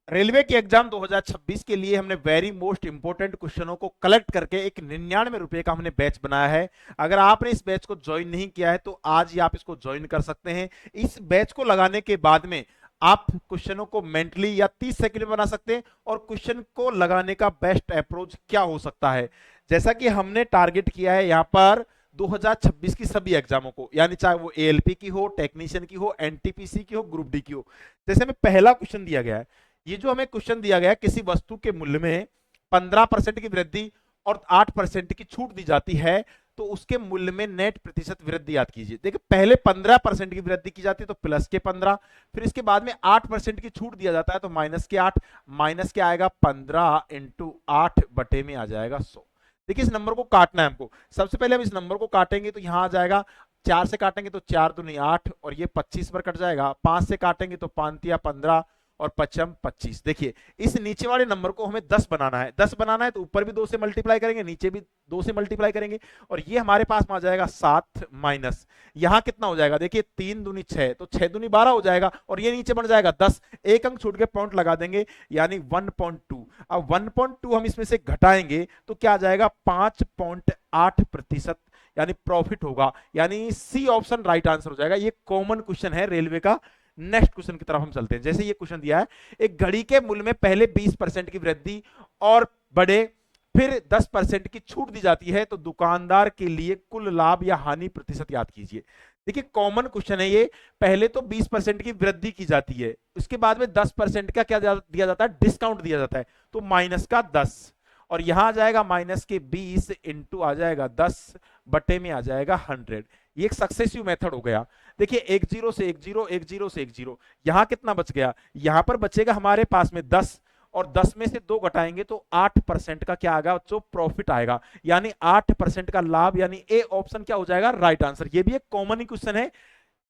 Railway के exam 2026 के लिए हमने वेरी मोस्ट इंपोर्टेंट क्वेश्चनों को कलेक्ट करके एक 99 रुपए का हमने बैच बनाया है। अगर आपने इस बैच को ज्वाइन नहीं किया है तो आज ही आप इसको ज्वाइन कर सकते हैं। इस बैच को लगाने के बाद में आप क्वेश्चनों को मेंटली या 30 सेकंड में बना सकते हैं। और क्वेश्चन को लगाने का बेस्ट अप्रोच क्या हो सकता है, जैसा कि हमने टारगेट किया है यहाँ पर 2026 की सभी एग्जामों को, यानी चाहे वो एएलपी की हो, टेक्नीशियन की हो, एनटीपीसी की हो, ग्रुप डी की हो। जैसे हमें पहला क्वेश्चन दिया गया है, ये जो हमें क्वेश्चन दिया गया है, किसी वस्तु के मूल्य में 15% की वृद्धि और 8% की छूट दी जाती है तो उसके मूल्य में नेट प्रतिशत वृद्धि याद कीजिए। देखिए पहले 15% की वृद्धि की जाती है तो प्लस के 15, फिर इसके बाद में 8% की छूट दिया जाता है तो माइनस के 8, माइनस के आएगा 15 इंटू 8 बटे में आ जाएगा 100। देखिए इस नंबर को काटना है हमको। सबसे पहले हम इस नंबर को काटेंगे तो यहां आ जाएगा 4 से काटेंगे तो 4 दूनी 8 और ये 25 पर कट जाएगा। 5 से काटेंगे तो 5 या 15 और 5 25। देखिए इस नीचे वाले नंबर को हमें 10 बनाना है। 10 बनाना है तो ऊपर भी 2 से मल्टीप्लाई करेंगे, नीचे भी 2 से मल्टीप्लाई करेंगे और ये हमारे पास में आ जाएगा 7 माइनस यहां कितना हो जाएगा। देखिए 3 दूनी 6 तो 6 दूनी 12 हो जाएगा और ये नीचे बढ़ जाएगा 10। एक अंक छूट के पॉइंट लगा देंगे यानी 1.2। अब 1.2 हम इसमें से घटाएंगे तो क्या आ जाएगा 5.8% यानी प्रॉफिट होगा, यानी सी ऑप्शन राइट आंसर हो जाएगा। ये कॉमन क्वेश्चन है रेलवे का। नेक्स्ट क्वेश्चन की तरफ हम चलते हैं। जैसे ये क्वेश्चन दिया है, एक घड़ी के मूल्य में पहले 20% की वृद्धि और बड़े फिर 10% की छूट दी जाती है तो दुकानदार के लिए कुल लाभ या हानि प्रतिशत याद कीजिए। देखिए कॉमन क्वेश्चन है ये। पहले तो 20% की वृद्धि की जाती है, उसके बाद में 10% का क्या दिया जाता है, डिस्काउंट दिया जाता है तो माइनस का 10 और यहां आ जाएगा माइनस के 20 इंटू आ जाएगा 10 बटे में आ जाएगा 100। ये एक सक्सेसिव मेथड हो गया। देखिए 1 0 से 1 0, 1 0 से 1 0, यहां कितना बच गया, यहां पर बचेगा हमारे पास में 10 और 10 में से 2 घटाएंगे तो 8% का क्या आएगा, जो प्रॉफिट आएगा, यानी 8% का लाभ, यानी ए ऑप्शन क्या हो जाएगा, राइट आंसर। ये भी एक कॉमन ही क्वेश्चन है।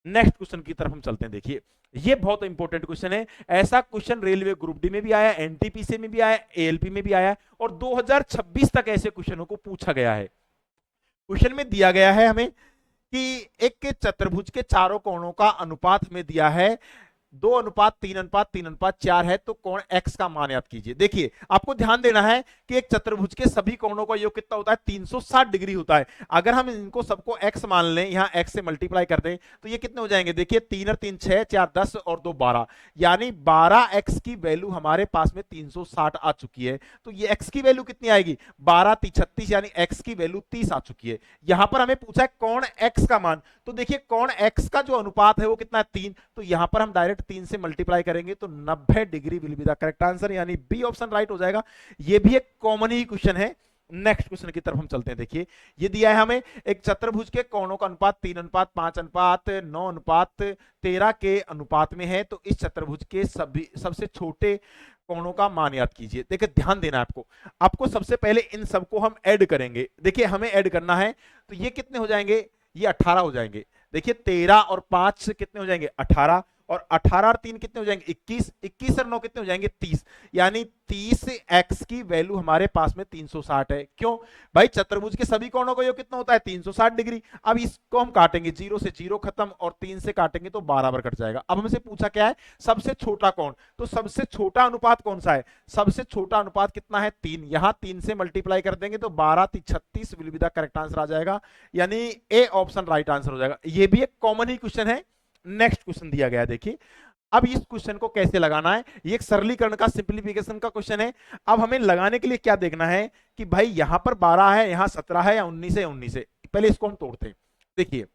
नेक्स्ट क्वेश्चन की तरफ हम चलते हैं। देखिए ये बहुत इंपॉर्टेंट क्वेश्चन है। ऐसा क्वेश्चन रेलवे ग्रुप डी में भी आया, एनटीपीसी में भी आया, एएलपी में भी आया और 2026 तक ऐसे क्वेश्चनों को पूछा गया है। क्वेश्चन में दिया गया है हमें कि एक चतुर्भुज के चारों कोणों का अनुपात में दिया है 2:3:3:4 है तो कोण x का मान याद कीजिए। देखिए आपको ध्यान देना है कि एक चतुर्भुज के सभी कोणों का योग कितना होता है, 360 डिग्री होता है। अगर हम इनको सबको x मान लें, यहां x से मल्टीप्लाई कर दें तो ये कितने हो जाएंगे। देखिए 3 और 3 6, 4 10 और 2 12, यानी 12x की वैल्यू हमारे पास में 360 आ चुकी है। तो ये x की वैल्यू कितनी आएगी, 12 36, यानी x की वैल्यू 30 आ चुकी है। यहां पर हमें पूछा है कोण x का मान, तो देखिए कोण x का जो अनुपात है वो कितना है, 3। तो यहां पर हम डायरेक्ट 3 से मल्टीप्लाई करेंगे तो 90 degree will be the correct answer, यानी बी ऑप्शन राइट हो जाएगा। ये भी एक कॉमन ही क्वेश्चन है। नेक्स्ट क्वेश्चन की तरफ हम चलते हैं। देखिए ये दिया है हमें, एक चतुर्भुज के कोणों का अनुपात 3:5:9:13 के अनुपात में है तो इस चतुर्भुज के सभी सबसे छोटे कोणों का मान याद कीजिए। देखिए ध्यान देना है आपको सबसे पहले इन सबको हम ऐड करेंगे। देखिए हमें ऐड करना है तो ये कितने हो जाएंगे, ये 18 हो जाएंगे। देखिए 13 और 5 कितने हो जाएंगे, 18 और 18 और 3 कितने हो जाएंगे, 21, 21 और 9 कितने हो जाएंगे, 30, यानी 30x की वैल्यू हमारे पास में 360 है। क्यों भाई, चतुर्भुज के सभी कोणों का योग कितना होता है, 360 डिग्री। अब इसको हम काटेंगे, 0 से 0 खत्म और 3 से काटेंगे तो बराबर कट जाएगा। अब हमसे पूछा क्या है, सबसे छोटा कोण, तो सबसे छोटा अनुपात कौन सा है, सबसे छोटा अनुपात कितना है, 3। यहां 3 से मल्टीप्लाई कर देंगे तो 12 36 will be the correct answer आ जाएगा, यानी ए ऑप्शन राइट आंसर हो जाएगा। ये भी एक कॉमन ही क्वेश्चन है। नेक्स्ट क्वेश्चन दिया गया है। देखिए अब इस क्वेश्चन को कैसे लगाना है, ये एक सरलीकरण का, सिंपलीफिकेशन का क्वेश्चन है। अब हमें लगाने के लिए क्या देखना है कि भाई यहां पर 12 है, यहां 17 है या 19 है, 19 है। पहले इसको हम तोड़ते हैं। देखिए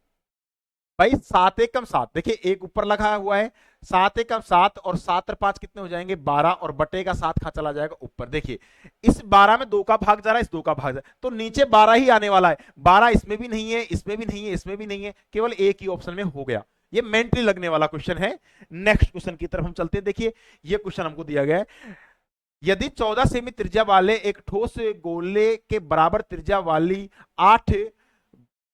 भाई 7 एकम 7, देखिए एक ऊपर लगा हुआ है, 7 एकम 7 और 7 और 5 कितने हो जाएंगे, 12 और बटे का 7 खा चला जाएगा ऊपर। देखिए इस 12 में 2 का भाग जा रहा है, इस 2 का भाग जा रहा है तो नीचे 12 ही आने वाला है। 12 इसमें भी नहीं है, इसमें भी नहीं है, इसमें भी नहीं है, केवल एक ही ऑप्शन में हो गया। ये मेंटली लगने वाला क्वेश्चन है। नेक्स्ट क्वेश्चन की तरफ हम चलते हैं। देखिए ये क्वेश्चन हमको दिया गया है, यदि 14 सेमी त्रिज्या वाले एक ठोस गोले के बराबर त्रिज्या वाली 8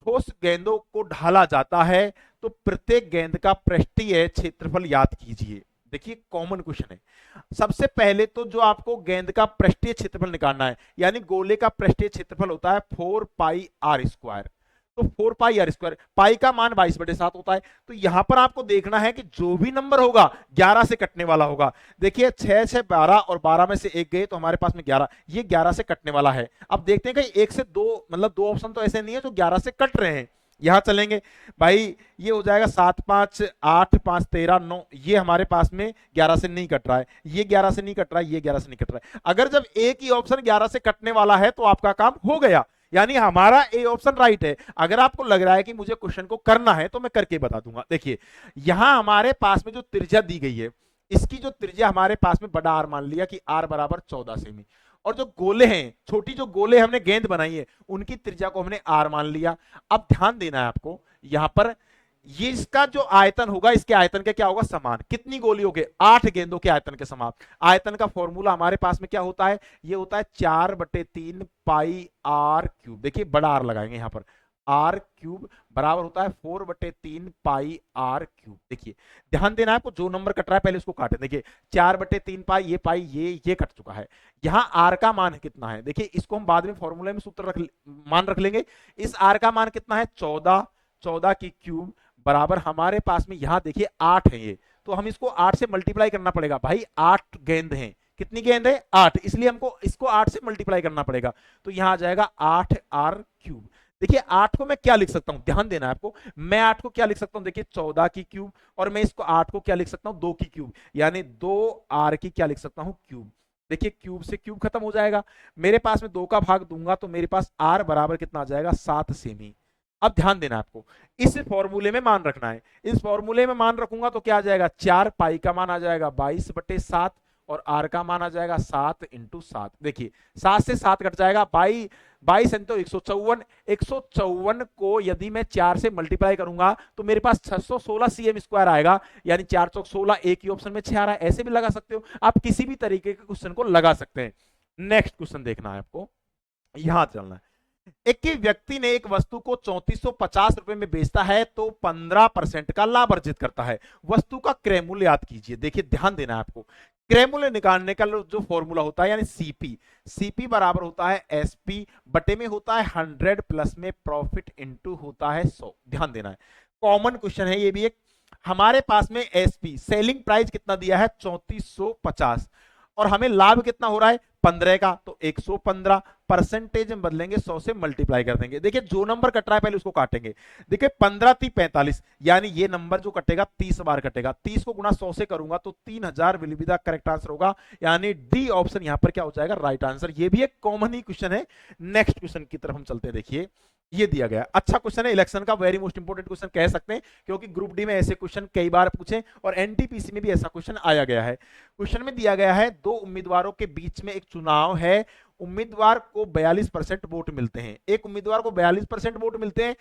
ठोस गेंदों को ढाला जाता है तो प्रत्येक गेंद का पृष्ठीय क्षेत्रफल याद कीजिए। देखिए कॉमन क्वेश्चन है। सबसे पहले तो जो आपको गेंद का पृष्ठीय क्षेत्रफल निकालना है, यानी गोले का पृष्ठीय क्षेत्रफल होता है 4 पाई r स्क्वायर। तो 4 पाई आर स्क्वायर, पाई का मान 22/7 होता है। तो यहां पर आपको देखना है कि जो भी नंबर होगा 11 से कटने वाला होगा। देखिए 6 6 12 और 12 में से एक गए तो हमारे पास में 11, ये 11 से कटने वाला है। अब देखते हैं कि 1 से 2, मतलब 2 ऑप्शन तो ऐसे नहीं है जो 11 से कट रहे हैं। यहां चलेंगे भाई, ये हो जाएगा 7 5 8 5 13 9, ये हमारे पास में 11 से नहीं कट रहा है, ये 11 से नहीं कट रहा है, ये 11 से नहीं कट रहा है। अगर जब एक ही ऑप्शन 11 से कटने वाला है तो आपका काम हो गया, यानी हमारा ए ऑप्शन राइट है। अगर आपको लग रहा है कि मुझे क्वेश्चन को करना है तो मैं करके बता दूंगा। देखिए यहां हमारे पास में जो त्रिज्या दी गई है, इसकी जो त्रिज्या हमारे पास में बड़ा आर मान लिया कि आर बराबर 14 सेमी, और जो गोले हैं, छोटी जो गोले हमने गेंद बनाई है, उनकी त्रिज्या को हमने आर मान लिया। अब ध्यान देना है आपको, यहां पर ये इसका जो आयतन होगा, इसके आयतन के क्या होगा, समान। कितनी गोलियों के, 8 गेंदों के आयतन के समान। आयतन का फॉर्मूला हमारे पास में क्या होता है, ये होता है 4/3 पाई आर क्यूब। देखिए बड़ा आर लगाएंगे यहां पर, आर क्यूब बराबर होता है 4/3 पाई आर क्यूब। देखिए ध्यान देना है आपको, जो नंबर कट रहा है पहले उसको काटे। देखिए 4/3 पाई, ये पाई ये कट चुका है। यहां आर का मान कितना है, देखिए इसको हम बाद में फॉर्मूले में सूत्र मान रख लेंगे। इस आर का मान कितना है, 14, 14 की क्यूब बराबर हमारे पास में यहां देखिए 8 है ये, तो हम इसको 8 से मल्टीप्लाई करना पड़ेगा। भाई 8 गेंद हैं, कितनी गेंद है, 8, इसलिए हमको इसको 8 से मल्टीप्लाई करना पड़ेगा। तो यहां आ जाएगा 8 आर क्यूब। देखिए 8 को मैं क्या लिख सकता हूं, ध्यान देना है आपको, मैं 8 को क्या लिख सकता हूं, देखिए 14 की क्यूब, और मैं इसको 8 को क्या लिख सकता हूं, 2 की क्यूब, यानी 2 आर की क्या लिख सकता हूं, क्यूब। देखिए क्यूब से क्यूब खत्म हो जाएगा, मेरे पास में 2 का भाग दूंगा तो मेरे पास आर बराबर कितना आ जाएगा, 7 सेमी। अब ध्यान देना आपको, इस फॉर्मूले में मान रखना है। इस फॉर्मूले में मान रखूंगा तो क्या आ जाएगा, 4 पाई का मान आ जाएगा 22/7, और आर का मान आ जाएगा 7 × 7। देखिए 7 से 7 कट जाएगा, 22 तो 154, 154 को यदि मैं 4 से मल्टीप्लाई करूंगा तो मेरे पास 616 cm स्क्वायर आएगा, यानी 4 चौक 16, एक ही ऑप्शन में 6 आ रहा है। ऐसे भी लगा सकते हो आप, किसी भी तरीके के क्वेश्चन को लगा सकते हैं। नेक्स्ट क्वेश्चन देखना है आपको, यहां चलना है। एक व्यक्ति ने एक वस्तु को 3450 रुपए में बेचता है तो 15% का लाभ अर्जित करता है। वस्तु का क्रय मूल्य याद कीजिए। देखिए ध्यान देना है आपको, क्रय मूल्य निकालने का जो फॉर्मूला होता है, यानी सीपी, सीपी बराबर होता है एसपी बटे में होता है 100 प्लस में प्रॉफिट इनटू होता है 100। ध्यान देना है, कॉमन क्वेश्चन है ये भी एक। हमारे पास में एसपी, सेलिंग प्राइस कितना दिया है, 3450, और हमें लाभ कितना हो रहा है, 15 का, तो 115, परसेंटेज में बदलेंगे 100 से मल्टीप्लाई कर देंगे। देखिए जो नंबर कट रहा है पहले उसको काटेंगे। देखिए 15 × 45, यानी ये नंबर जो कटेगा 30 बार कटेगा, 30 को गुणा 100 से करूंगा तो 3000 will be the correct answer होगा, यानी डी ऑप्शन यहां पर क्या हो जाएगा, राइट आंसर। ये भी एक कॉमन ही क्वेश्चन है। नेक्स्ट क्वेश्चन की तरफ हम चलते हैं। देखिए ये दिया गया, अच्छा क्वेश्चन है, इलेक्शन का वेरी मोस्ट इंपोर्टेंट क्वेश्चन कह सकते हैं, क्योंकि ग्रुप डी में ऐसे क्वेश्चन कई बार पूछे और एनटीपीसी में भी ऐसा क्वेश्चन आया गया है। क्वेश्चन में दिया गया है, 2 उम्मीदवारों के बीच में एक चुनाव है, उम्मीदवार को 42% वोट मिलते हैं। एक उम्मीदवार को 42% वोट मिलते हैं,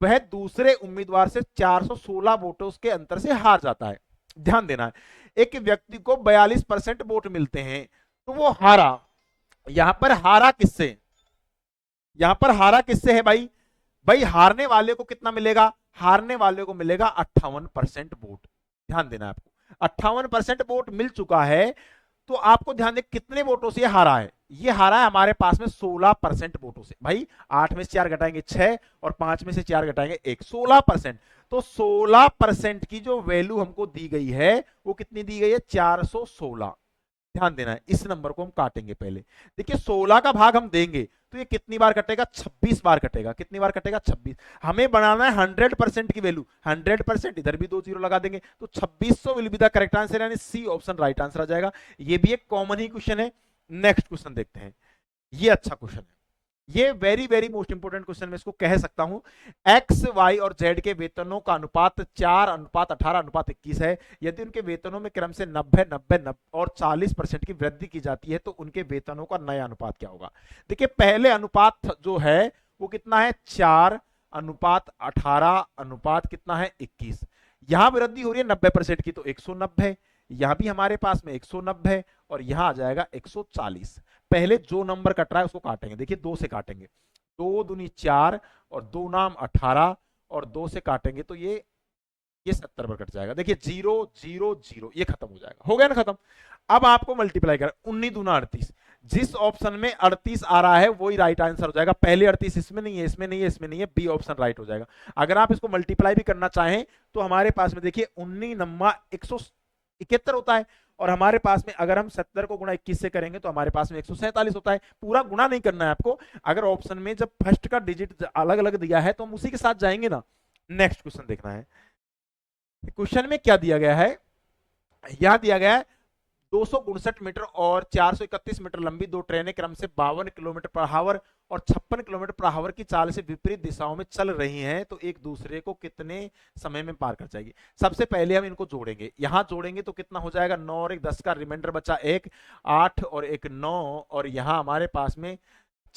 वह दूसरे उम्मीदवार से 416 वोटों के अंतर से हार जाता है। ध्यान देना है, एक व्यक्ति को 42% वोट मिलते हैं तो वो हारा। यहां पर हारा किससे, यहां पर हारा किससे है भाई, भाई हारने वाले को कितना मिलेगा, हारने वाले को मिलेगा 58% वोट। ध्यान देना है आपको, 58% वोट मिल चुका है, तो आपको ध्यान दें कितने वोटों से ये हारा है, ये हारा है हमारे पास में 16% वोटों से। भाई 8 में से 4 घटाएंगे 6, और 5 में से 4 घटाएंगे 1, 16%। तो 16% की जो वैल्यू हमको दी गई है वो कितनी दी गई है, 416। ध्यान देना है, इस नंबर को हम काटेंगे पहले। देखिए 16 का भाग हम देंगे तो ये कितनी बार कटेगा, 26 बार कटेगा। कितनी बार कटेगा, 26। हमें बनाना है 100% की वैल्यू, 100%, इधर भी 2 जीरो लगा देंगे तो 2600 will be the correct answer, यानी सी ऑप्शन राइट आंसर आ जाएगा। ये भी एक कॉमन ही क्वेश्चन है। नेक्स्ट क्वेश्चन देखते हैं, ये अच्छा क्वेश्चन है, ये very very most important question मैं इसको कह सकता हूं। एक्स वाई और जेड के वेतनों का अनुपात 4:18:21 है। यदि उनके वेतनों में क्रम से 90, 90, 90 और 40% की वृद्धि की जाती है तो उनके वेतनों का नया अनुपात क्या होगा। देखिए पहले अनुपात जो है वो कितना है, 4:18 कितना है, 21। यहां वृद्धि हो रही है 90% की तो 190, यहां भी हमारे पास में 190 और यहां आ जाएगा 140। पहले जो नंबर कट रहा है उसको काटेंगे। देखिए 2 से काटेंगे, 2 दूनी 4 और 2 नाम 18, और 2 से काटेंगे तो ये 70 पर कट जाएगा। देखिए 0 0 0, ये खत्म हो जाएगा, हो गया ना खत्म। अब आपको मल्टीप्लाई कर, 19 दूना 38, जिस ऑप्शन में 38 आ रहा है वही राइट आंसर हो जाएगा। पहले 38 इसमें नहीं है, इसमें नहीं है, इसमें नहीं है, बी ऑप्शन राइट हो जाएगा। अगर आप इसको मल्टीप्लाई भी करना चाहें तो हमारे पास में देखिए 19 नम्मा 171 होता है, और हमारे पास में अगर हम 70 को गुणा 21 से करेंगे तो हमारे पास में 147 होता है। पूरा गुणा नहीं करना है आपको, अगर ऑप्शन में जब फर्स्ट का डिजिट अलग अलग दिया है तो हम उसी के साथ जाएंगे ना। नेक्स्ट क्वेश्चन देखना है। क्वेश्चन में क्या दिया गया है, यहां दिया गया है 259 मीटर और 431 मीटर लंबी दो ट्रेनें क्रम से 52 किलोमीटर पर आवर और 56 किलोमीटर पर आवर की चाल से विपरीत दिशाओं में चल रही हैं, तो एक दूसरे को कितने समय में पार कर जाएगी। सबसे पहले हम इनको जोड़ेंगे, यहां जोड़ेंगे तो कितना हो जाएगा, 9 और 1 10 का रिमाइंडर बचा 1, 8 और 1 9, और यहां हमारे पास में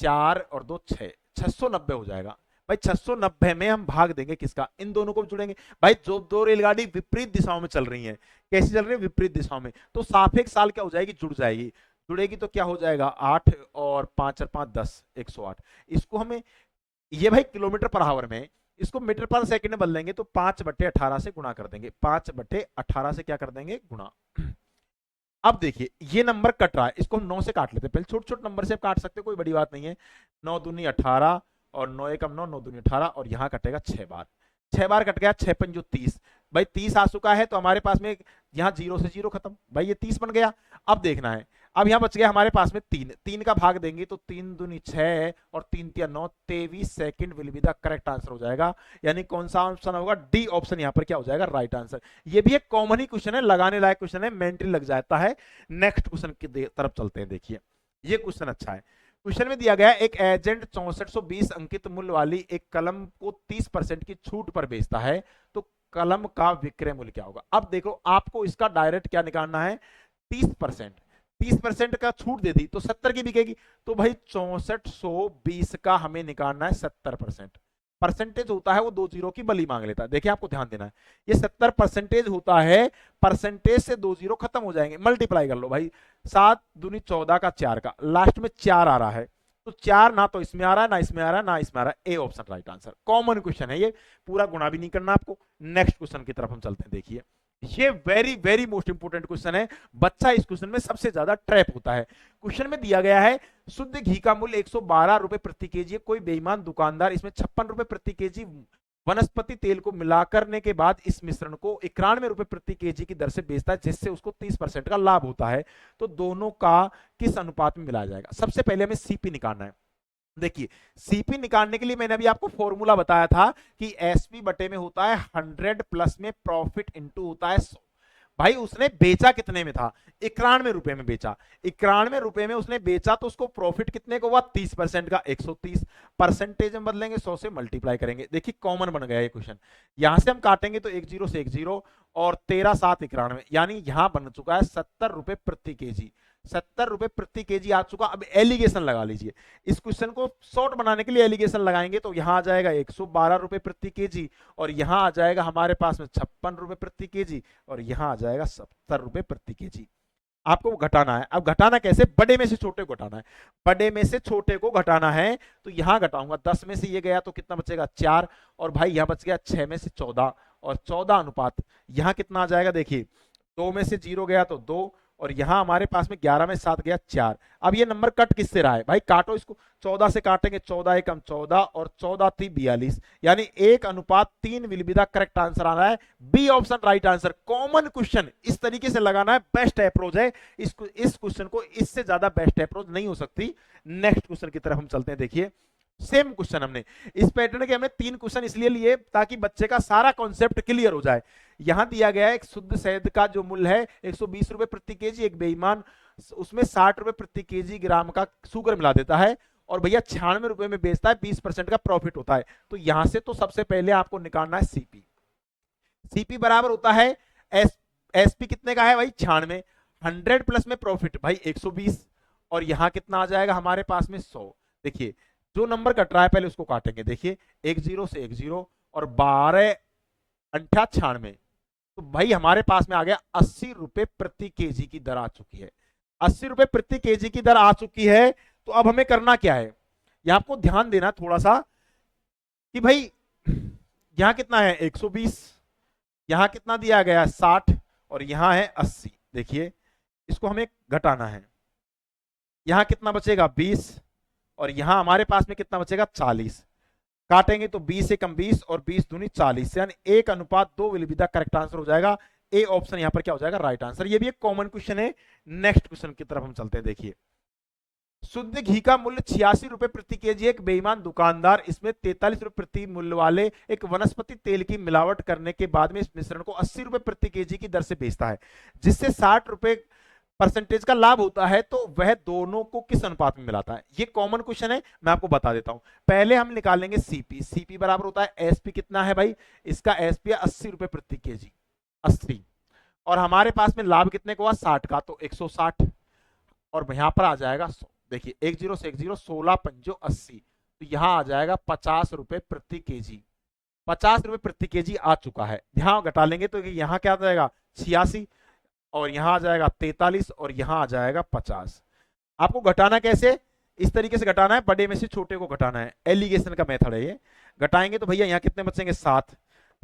4 और 2 6, 690 हो जाएगा। भाई 690 में हम भाग देंगे किसका, इन दोनों को जोड़ेंगे। भाई जो दो रेलगाड़ी विपरीत दिशाओं में चल रही हैं, कैसे चल रही है, विपरीत दिशाओं में, तो सापेक्ष साल क्या हो जाएगी, जुड़ जाएगी। जुड़ेगी तो क्या हो जाएगा, 8 और 5 और 5 10, 108। इसको हमें, ये भाई किलोमीटर पर आवर में, इसको मीटर पर सेकंड में बदलेंगे तो 5/18 से गुणा कर देंगे, 5/18 से क्या कर देंगे, गुणा। अब देखिए ये नंबर कट रहा है, इसको हम 9 से काट लेते हैं। पहले छोटे छोटे नंबर से आप काट सकते हो, कोई बड़ी बात नहीं है। 9 दूनी 18 और 9 एकम 9, 9 दूनी 18, और यहां कटेगा 6 बार, 6 बार कट गया, 6 पंजो 30। भाई 30 आ चुका है तो हमारे पास में यहाँ 0 से 0 खत्म, भाई ये 30 बन गया। अब देखना है, अब यहाँ बच गया हमारे पास में 3, 3 का भाग देंगे तो 3 दूनी 6 और 3 तिया 9, 23 second will be the correct answer हो जाएगा। यानी कौन सा ऑप्शन होगा, डी ऑप्शन यहाँ पर क्या हो जाएगा, राइट आंसर। ये भी एक कॉमन ही क्वेश्चन है, लगाने लायक क्वेश्चन है, मेंटली लग जाता है। नेक्स्ट क्वेश्चन की तरफ चलते हैं। देखिए ये क्वेश्चन अच्छा है। क्वेश्चन में दिया गया एक एजेंट 6420 अंकित मूल्य वाली एक कलम को 30% की छूट पर बेचता है, तो कलम का विक्रय मूल्य क्या होगा। अब देखो आपको इसका डायरेक्ट क्या निकालना है, 30%, 30% का छूट दे दी तो 70 की बिकेगी, तो भाई 6420 का हमें निकालना है 70%। परसेंटेज होता है वो 2 जीरो की बली मांग लेता है, देखिए आपको ध्यान देना है, ये 70% होता है, परसेंटेज से 2 जीरो खत्म हो जाएंगे, मल्टीप्लाई कर लो भाई, 7 दूनी 14 का 4 का, लास्ट में 4 आ रहा है, तो 4 ना तो इसमें आ रहा है, ना इसमें आ रहा है, ना इसमें आ रहा है, A option right answer. Common question है ये, पूरा गुणा भी नहीं करना आपको। नेक्स्ट क्वेश्चन की तरफ हम चलते हैं। देखिए ये very very most important question है, बच्चा इस क्वेश्चन में सबसे ज्यादा ट्रैप होता है। क्वेश्चन में दिया गया है शुद्ध घी का मूल्य 112 रुपए प्रति केजी, कोई बेईमान दुकानदार इसमें 56 रुपए प्रति केजी वनस्पति तेल को मिला करने के बाद इस मिश्रण को 91 रुपए प्रति केजी की दर से बेचता है, जिससे उसको 30% का लाभ होता है, तो दोनों का किस अनुपात में मिलाया जाएगा। सबसे पहले हमें सीपी निकालना है। देखिए सीपी निकालने के लिए मैंने अभी आपको फॉर्मूला बताया था कि एसपी बटे में होता है 100 प्लस में प्रॉफिट इंटू होता है 100। भाई उसने बेचा कितने में था, 91 रुपए में बेचा, 91 रुपए में उसने बेचा, तो उसको प्रॉफिट कितने को हुआ, 30% का, 130। परसेंटेज में बदलेंगे, 100 से मल्टीप्लाई करेंगे। देखिए कॉमन बन गया ये क्वेश्चन, यहां से हम काटेंगे तो 1 0 से 1 0 और 13 7 91, यानी यहां बन चुका है 70 रुपए प्रति केजी, 70 रुपए प्रति केजी आ चुका। अब एलिगेशन लगा लीजिए, इस क्वेश्चन को शॉर्ट बनाने के लिए एलिगेशन लगाएंगे तो यहां आ जाएगा 112 रुपए प्रति केजी, और यहां आ जाएगा हमारे पास में 56 रुपए प्रति केजी, और यहां आ जाएगा 70 रुपए प्रति केजी। आपको घटाना है, अब घटाना कैसे, बड़े में से छोटे को घटाना है, बड़े में से छोटे को घटाना है, तो यहां घटाऊंगा, 10 में से ये गया तो कितना बचेगा 4, और भाई यहां बच गया 6 में से 14, और 14 अनुपात यहां कितना आ जाएगा, देखिए 2 में से 0 गया तो 2, और यहां हमारे पास में 11 में 7 गया 4। अब ये नंबर कट किससे रहा है, भाई काटो इसको, 14 से काटेंगे, 14 एकम 14 और 14 3 42, यानी 1:3 will be the correct answer आ रहा है, B option right answer. Common question इस तरीके से लगाना है, बेस्ट अप्रोच है। इस क्वेश्चन को इससे ज्यादा बेस्ट अप्रोच नहीं हो सकती। नेक्स्ट क्वेश्चन की तरफ हम चलते हैं। देखिए सेम क्वेश्चन, हमने इस पैटर्न के हमने 3 क्वेश्चन इसलिए लिए ताकि बच्चे का सारा कॉन्सेप्ट क्लियर हो जाए। यहां दिया गया है एक शुद्ध शहद का जो मूल्य है 120 रुपए प्रति केजी, एक बेईमान उसमें 60 रुपए प्रति केजी ग्राम का शुगर मिला देता है, और भैया 96 रुपए में बेचता है, 20% का प्रॉफिट होता है। तो यहां से तो सबसे पहले आपको निकालना है सीपी। सीपी बराबर होता है एसपी कितने का है भाई 96, 100 प्लस में प्रॉफिट भाई 120, और यहां कितना आ जाएगा हमारे पास में 100। देखिए जो नंबर कट रहा है पहले उसको काटेंगे, देखिए 1 0 से 1 0 और 12 अंठा 96, तो भाई हमारे पास में आ गया 80 रुपए प्रति केजी की दर आ चुकी है, 80 रुपए प्रति केजी की दर आ चुकी है। तो अब हमें करना क्या है, यहां आपको ध्यान देना थोड़ा सा कि भाई यहां कितना है 120, यहां कितना दिया गया 60, और यहां है 80। देखिए इसको हमें घटाना है, यहां कितना बचेगा 20, और यहां हमारे पास में कितना बचेगा 40। काटेंगे तो 20 से कम 20 और 20 दूनी 40, यानी 1:2 will be the correct answer हो जाएगा। ए ऑप्शन यहां पर क्या हो जाएगा, राइट आंसर। ये भी एक कॉमन क्वेश्चन है। नेक्स्ट क्वेश्चन की तरफ हम चलते हैं। देखिए, शुद्ध घी का मूल्य 86 रुपए प्रति केजी। एक बेईमान दुकानदार इसमें 43 रुपए प्रति मूल्य वाले एक वनस्पति तेल की मिलावट करने के बाद में इस मिश्रण को 80 रुपए प्रति केजी की दर से बेचता है, जिससे 60 रुपए परसेंटेज का लाभ होता है, तो वह दोनों को किस अनुपात में मिलाता है। ये कॉमन क्वेश्चन है, मैं आपको बता देता हूं। पहले हम निकालेंगे सीपी। सीपी बराबर होता है एसपी, कितना है भाई, इसका एसपी है 80 रुपए प्रति केजी, 80, और हमारे पास में लाभ कितने को हुआ 60 का, तो 160, और यहां पर आ जाएगा 100। देखिए 10 से 10, 16 पंजो 80, तो यहां आ जाएगा 50 रुपए प्रति केजी। 50 रुपए प्रति केजी आ चुका है। यहां घटा लेंगे तो यहां क्या आ जाएगा 86, और यहां आ जाएगा 43, और यहां आ जाएगा 50। आपको घटाना कैसे, इस तरीके से घटाना है, बड़े में से छोटे को घटाना है, एलिगेशन का मेथड है ये। घटाएंगे तो भैया यहां कितने बचेंगे 7,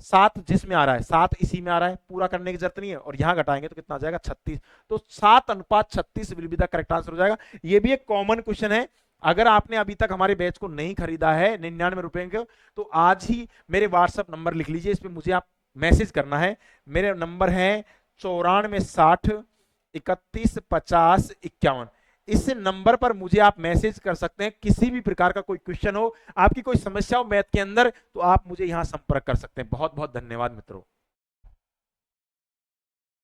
7 जिसमें आ रहा है 7 इसी में आ रहा है, पूरा करने की जरूरत नहीं है, और यहां घटाएंगे तो कितना आ जाएगा 36, तो 7:36 will be the correct answer हो जाएगा। ये भी एक कॉमन क्वेश्चन है। अगर आपने अभी तक हमारे बैच को नहीं खरीदा है 99 रुपए के, तो आज ही मेरे व्हाट्सएप नंबर लिख लीजिए, इस पे मुझे आप मैसेज करना है। मेरे नंबर है 9460 31 50 51। इस नंबर पर मुझे आप मैसेज कर सकते हैं। किसी भी प्रकार का कोई क्वेश्चन हो, आपकी कोई समस्या हो मैथ के अंदर, तो आप मुझे यहां संपर्क कर सकते हैं। बहुत बहुत धन्यवाद मित्रों।